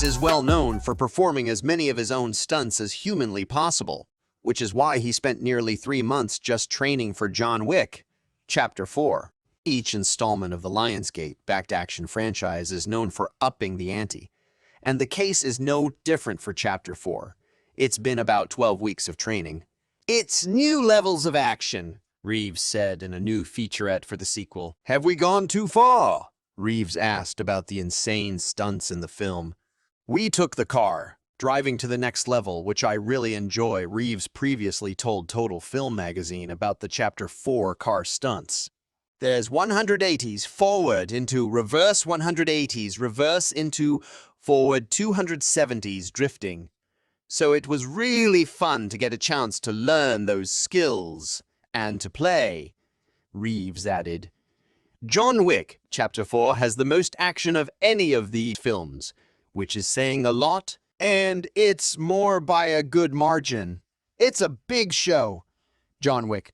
Reeves is well known for performing as many of his own stunts as humanly possible, which is why he spent nearly 3 months just training for John Wick. Chapter 4. Each installment of the Lionsgate-backed action franchise is known for upping the ante, and the case is no different for Chapter 4. It's been about 12 weeks of training. "It's new levels of action," Reeves said in a new featurette for the sequel. "Have we gone too far?" Reeves asked about the insane stunts in the film. "We took the car, driving to the next level, which I really enjoy," Reeves previously told Total Film magazine about the Chapter 4 car stunts. "There's 180s forward into reverse 180s, reverse into forward 270s drifting. So it was really fun to get a chance to learn those skills and to play," Reeves added. John Wick, Chapter 4, has the most action of any of the films, which is saying a lot, and it's more by a good margin. "It's a big show." John Wick,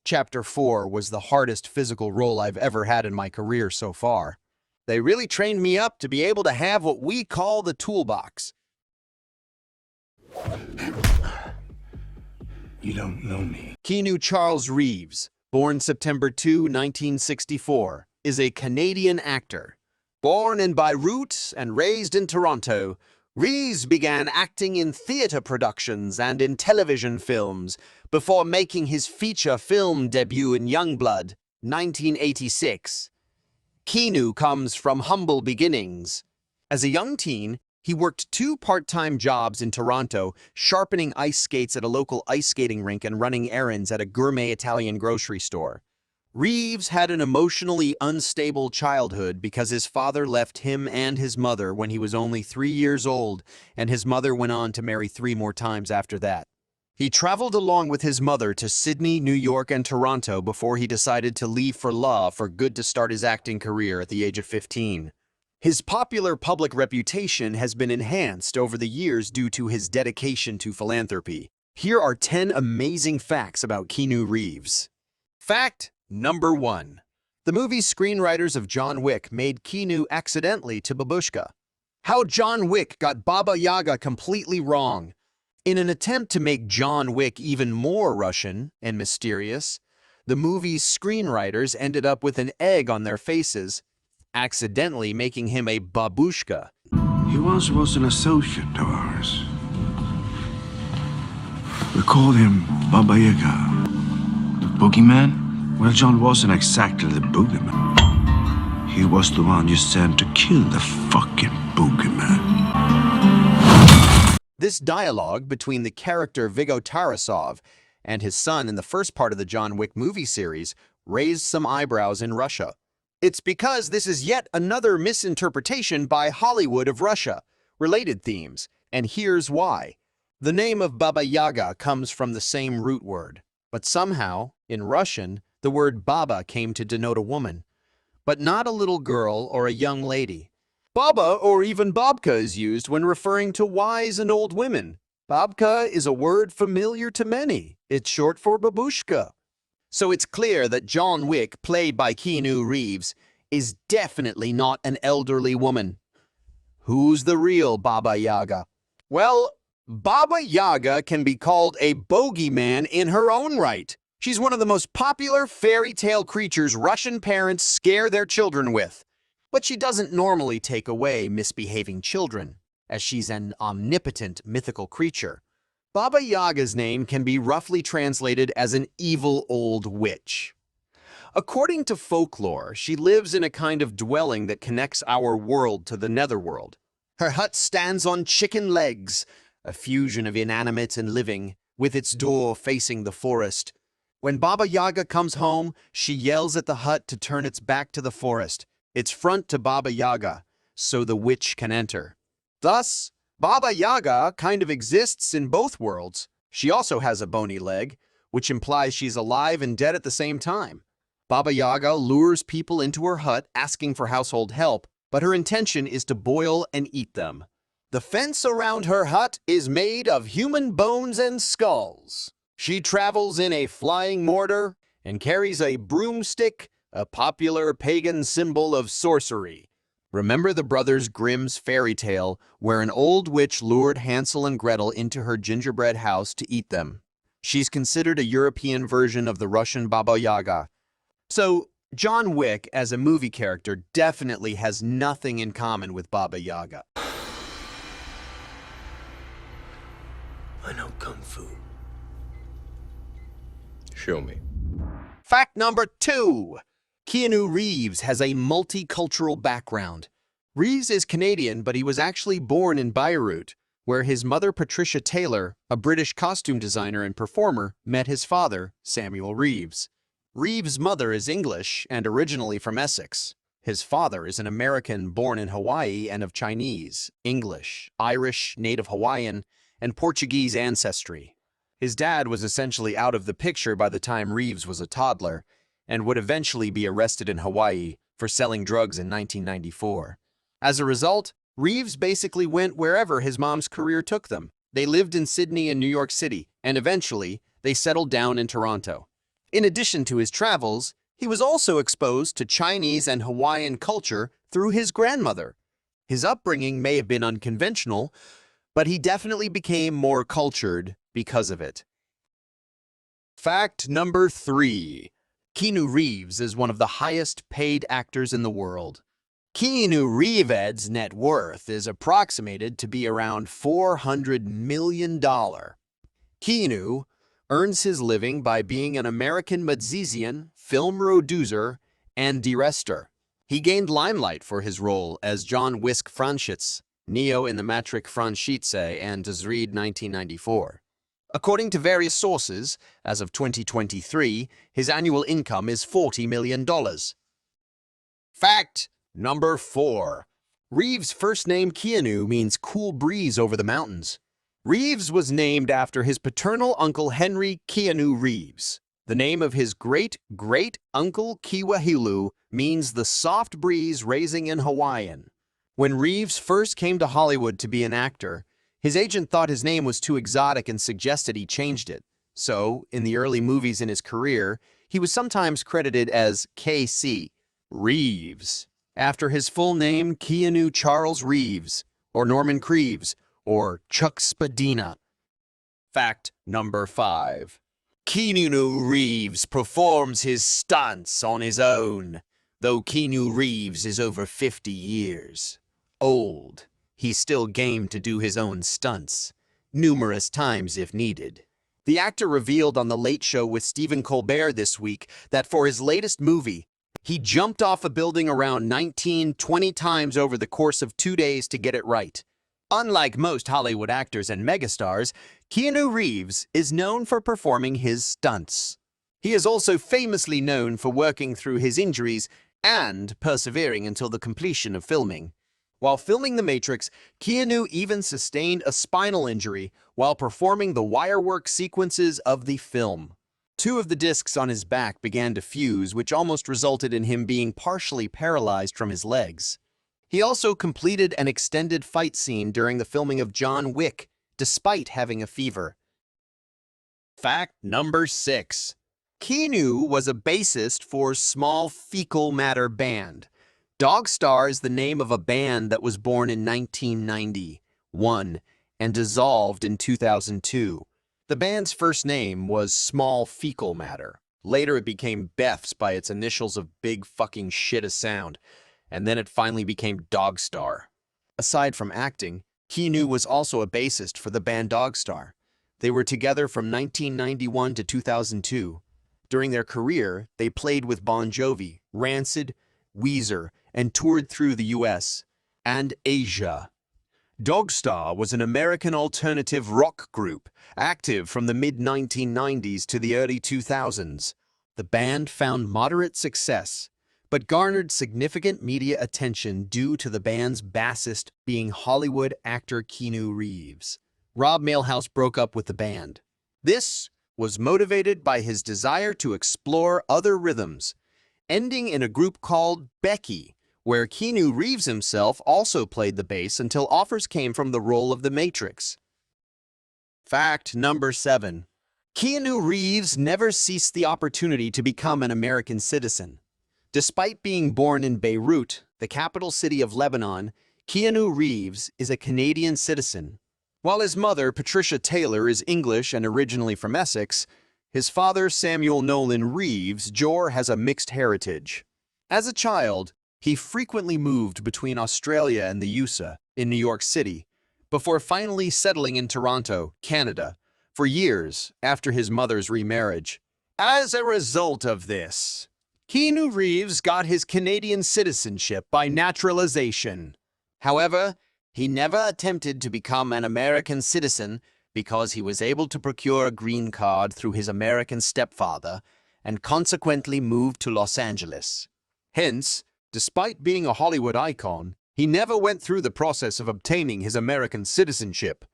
Chapter 4 was the hardest physical role I've ever had in my career so far. "They really trained me up to be able to have what we call the toolbox." You don't know me. Keanu Charles Reeves, born September 2, 1964, is a Canadian actor. Born in Beirut and raised in Toronto, Reeves began acting in theater productions and in television films before making his feature film debut in Youngblood, 1986. Keanu comes from humble beginnings. As a young teen, he worked 2 part-time jobs in Toronto, sharpening ice skates at a local ice skating rink and running errands at a gourmet Italian grocery store. Reeves had an emotionally unstable childhood because his father left him and his mother when he was only 3 years old, and his mother went on to marry 3 more times after that. He traveled along with his mother to Sydney, New York, and Toronto before he decided to leave for law for good to start his acting career at the age of 15. His popular public reputation has been enhanced over the years due to his dedication to philanthropy. Here are 10 amazing facts about Keanu Reeves. Fact number 1. The movie screenwriters of John Wick made Keanu accidentally to babushka. How John Wick got Baba Yaga completely wrong. In an attempt to make John Wick even more Russian and mysterious, the movie's screenwriters ended up with an egg on their faces, accidentally making him a babushka. He once was an associate of ours. We called him Baba Yaga. The boogeyman? Well, John wasn't exactly the boogeyman. He was the one you sent to kill the fucking boogeyman. This dialogue between the character Viggo Tarasov and his son in the first part of the John Wick movie series raised some eyebrows in Russia. It's because this is yet another misinterpretation by Hollywood of Russia, related themes, and here's why. The name of Baba Yaga comes from the same root word, but somehow, in Russian, the word Baba came to denote a woman, but not a little girl or a young lady. Baba or even babka is used when referring to wise and old women. Babka is a word familiar to many. It's short for babushka. So it's clear that John Wick, played by Keanu Reeves, is definitely not an elderly woman. Who's the real Baba Yaga? Well, Baba Yaga can be called a bogeyman in her own right. She's one of the most popular fairy tale creatures Russian parents scare their children with. But she doesn't normally take away misbehaving children, as she's an omnipotent mythical creature. Baba Yaga's name can be roughly translated as an evil old witch. According to folklore, she lives in a kind of dwelling that connects our world to the netherworld. Her hut stands on chicken legs, a fusion of inanimate and living, with its door facing the forest. When Baba Yaga comes home, she yells at the hut to turn its back to the forest, its front to Baba Yaga, so the witch can enter. Thus, Baba Yaga kind of exists in both worlds. She also has a bony leg, which implies she's alive and dead at the same time. Baba Yaga lures people into her hut asking for household help, but her intention is to boil and eat them. The fence around her hut is made of human bones and skulls. She travels in a flying mortar and carries a broomstick, a popular pagan symbol of sorcery. Remember the Brothers Grimm's fairy tale where an old witch lured Hansel and Gretel into her gingerbread house to eat them? She's considered a European version of the Russian Baba Yaga. So, John Wick as a movie character definitely has nothing in common with Baba Yaga. I know Kung Fu. Show me. Fact number 2. Keanu Reeves has a multicultural background. Reeves is Canadian, but he was actually born in Beirut, where his mother Patricia Taylor, a British costume designer and performer, met his father, Samuel Reeves. Reeves' mother is English and originally from Essex. His father is an American born in Hawaii and of Chinese, English, Irish, Native Hawaiian, and Portuguese ancestry. His dad was essentially out of the picture by the time Reeves was a toddler, and would eventually be arrested in Hawaii for selling drugs in 1994. As a result, Reeves basically went wherever his mom's career took them. They lived in Sydney and New York City, and eventually, they settled down in Toronto. In addition to his travels, he was also exposed to Chinese and Hawaiian culture through his grandmother. His upbringing may have been unconventional, but he definitely became more cultured because of it. Fact number 3. Keanu Reeves is one of the highest paid actors in the world. Keanu Reeves' net worth is approximated to be around $400 million. Keanu earns his living by being an American musician, film producer, and director. He gained limelight for his role as John Wick Franchise, Neo in the Matrix franchise, and Desreed 1994. According to various sources, as of 2023, his annual income is $40 million. Fact number 4. Reeves' first name Keanu means cool breeze over the mountains. Reeves was named after his paternal uncle Henry Keanu Reeves. The name of his great-great-uncle Kiwahilu means the soft breeze raising in Hawaiian. When Reeves first came to Hollywood to be an actor, his agent thought his name was too exotic and suggested he changed it. So, in the early movies in his career, he was sometimes credited as K.C. Reeves, after his full name Keanu Charles Reeves, or Norman Creeves, or Chuck Spadina. Fact number 5. Keanu Reeves performs his stunts on his own. Though Keanu Reeves is over 50 years old, he's still game to do his own stunts, numerous times if needed. The actor revealed on The Late Show with Stephen Colbert this week that for his latest movie, he jumped off a building around 19-20 times over the course of 2 days to get it right. Unlike most Hollywood actors and megastars, Keanu Reeves is known for performing his stunts. He is also famously known for working through his injuries and persevering until the completion of filming. While filming The Matrix, Keanu even sustained a spinal injury while performing the wirework sequences of the film. 2 of the discs on his back began to fuse, which almost resulted in him being partially paralyzed from his legs. He also completed an extended fight scene during the filming of John Wick, despite having a fever. Fact number 6. Keanu was a bassist for Small Fecal Matter Band. Dogstar is the name of a band that was born in 1991 and dissolved in 2002. The band's first name was Small Fecal Matter. Later it became Beth's by its initials of Big Fucking Shit a Sound, and then it finally became Dogstar. Aside from acting, Keanu was also a bassist for the band Dogstar. They were together from 1991 to 2002. During their career, they played with Bon Jovi, Rancid, Weezer, and toured through the US and Asia. Dogstar was an American alternative rock group, active from the mid-1990s to the early 2000s. The band found moderate success, but garnered significant media attention due to the band's bassist being Hollywood actor Keanu Reeves. Rob Mailhouse broke up with the band. This was motivated by his desire to explore other rhythms, ending in a group called Becky, where Keanu Reeves himself also played the bass until offers came from the role of The Matrix. Fact number 7. Keanu Reeves never ceased the opportunity to become an American citizen. Despite being born in Beirut, the capital city of Lebanon, Keanu Reeves is a Canadian citizen. While his mother, Patricia Taylor, is English and originally from Essex, his father, Samuel Nolan Reeves, Jr., has a mixed heritage. As a child, he frequently moved between Australia and the USA in New York City, before finally settling in Toronto, Canada, for years after his mother's remarriage. As a result of this, Keanu Reeves got his Canadian citizenship by naturalization. However, he never attempted to become an American citizen because he was able to procure a green card through his American stepfather and consequently moved to Los Angeles. Hence, despite being a Hollywood icon, he never went through the process of obtaining his American citizenship.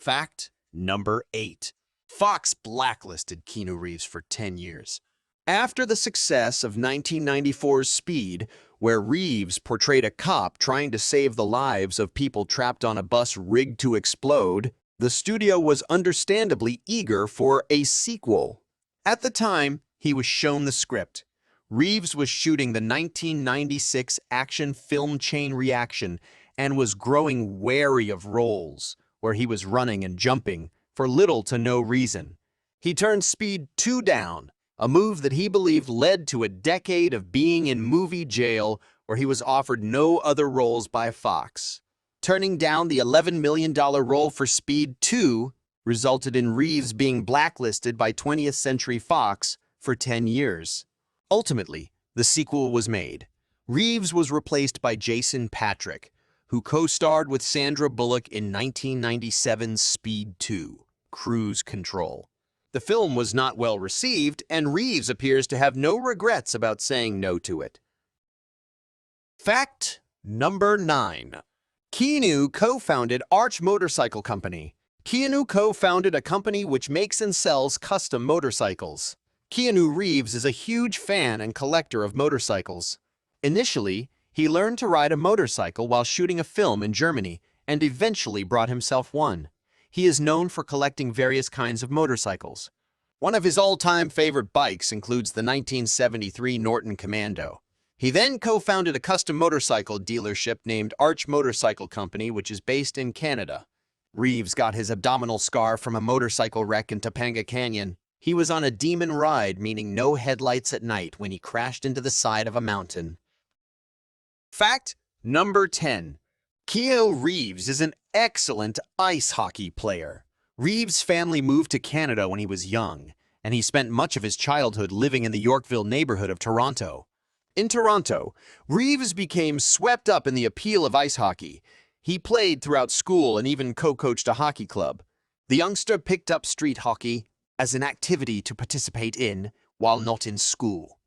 Fact number 8. Fox blacklisted Keanu Reeves for 10 years. After the success of 1994's Speed, where Reeves portrayed a cop trying to save the lives of people trapped on a bus rigged to explode, the studio was understandably eager for a sequel. At the time, he was shown the script. Reeves was shooting the 1996 action film Chain Reaction and was growing wary of roles where he was running and jumping for little to no reason. He turned Speed 2 down, a move that he believed led to a decade of being in movie jail where he was offered no other roles by Fox. Turning down the $11 million role for Speed 2 resulted in Reeves being blacklisted by 20th Century Fox for 10 years. Ultimately, the sequel was made. Reeves was replaced by Jason Patric, who co-starred with Sandra Bullock in 1997's Speed 2, Cruise Control. The film was not well received, and Reeves appears to have no regrets about saying no to it. Fact number 9. Keanu co-founded Arch Motorcycle Company. Keanu co-founded a company which makes and sells custom motorcycles. Keanu Reeves is a huge fan and collector of motorcycles. Initially, he learned to ride a motorcycle while shooting a film in Germany and eventually brought himself one. He is known for collecting various kinds of motorcycles. One of his all-time favorite bikes includes the 1973 Norton Commando. He then co-founded a custom motorcycle dealership named Arch Motorcycle Company, which is based in Canada. Reeves got his abdominal scar from a motorcycle wreck in Topanga Canyon. He was on a demon ride, meaning no headlights at night, when he crashed into the side of a mountain. Fact number 10. Keanu Reeves is an excellent ice hockey player. Reeves' family moved to Canada when he was young, and he spent much of his childhood living in the Yorkville neighborhood of Toronto. In Toronto, Reeves became swept up in the appeal of ice hockey. He played throughout school and even co-coached a hockey club. The youngster picked up street hockey as an activity to participate in while not in school.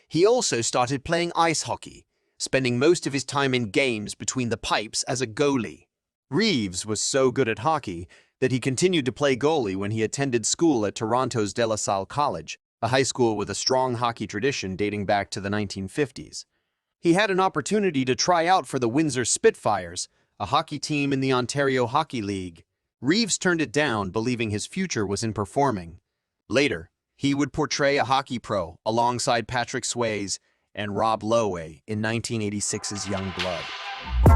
He also started playing ice hockey, spending most of his time in games between the pipes as a goalie. Reeves was so good at hockey that he continued to play goalie when he attended school at Toronto's De La Salle College, a high school with a strong hockey tradition dating back to the 1950s. He had an opportunity to try out for the Windsor Spitfires, a hockey team in the Ontario Hockey League. Reeves turned it down, believing his future was in performing. Later, he would portray a hockey pro alongside Patrick Swayze and Rob Lowe in 1986's Young Blood.